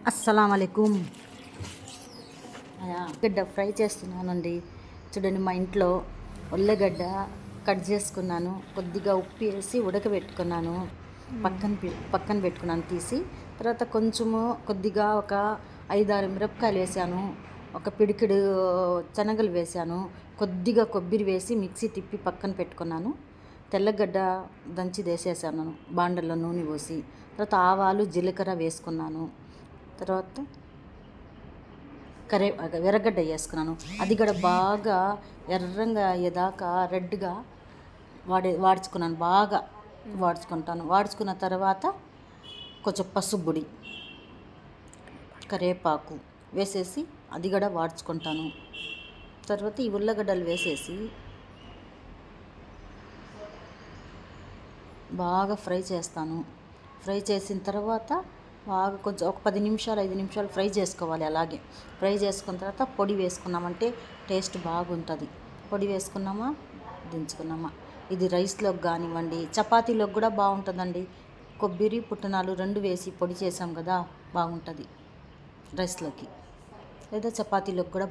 అస్సలం వాలేకుమ్. గడ్డ ఫ్రై చేస్తున్నానండి. చూడండి, మా ఇంట్లో ఉల్లగడ్డ కట్ చేసుకున్నాను, కొద్దిగా ఉప్పు వేసి ఉడకబెట్టుకున్నాను, పక్కన పెట్టుకున్నాను తీసి. తర్వాత కొద్దిగా ఒక 5-6 మిరపకాయలు వేసాను, ఒక పిడికిడు శనగలు వేసాను, కొద్దిగా కొబ్బరి వేసి మిక్సీ తిప్పి పక్కన పెట్టుకున్నాను. తెల్లగడ్డ దంచి వేసేసాను బాండల్లో నూనె పోసి. తర్వాత ఆవాలు జీలకర్ర వేసుకున్నాను. తర్వాత ఎర్రగడ్డ వేసుకున్నాను. అది కూడా బాగా ఎర్రంగా అయ్యేదాకా రెడ్గా వాడుచుకున్నాను. బాగా వాడుచుకున్న తర్వాత కొంచెం పసుపుడి, కరివేపాకు వేసేసి అది కూడా వాడుచుకుంటాను. తర్వాత ఈ ఉల్లగడ్డలు వేసేసి బాగా ఫ్రై చేస్తాను. ఫ్రై చేసిన తర్వాత బాగా కొంచెం ఒక 5 నిమిషాలు ఫ్రై చేసుకోవాలి. అలాగే ఫ్రై చేసుకున్న తర్వాత పొడి వేసుకున్నామంటే టేస్ట్ బాగుంటుంది. పొడి వేసుకున్నామా, దించుకున్నామా. ఇది రైస్లోకి కానివ్వండి, చపాతీలోకి కూడా బాగుంటుందండి. కొబ్బరి పుట్నాలు 2 వేసి పొడి చేసాం కదా, బాగుంటుంది రైస్లోకి, లేదా చపాతీలోకి కూడా.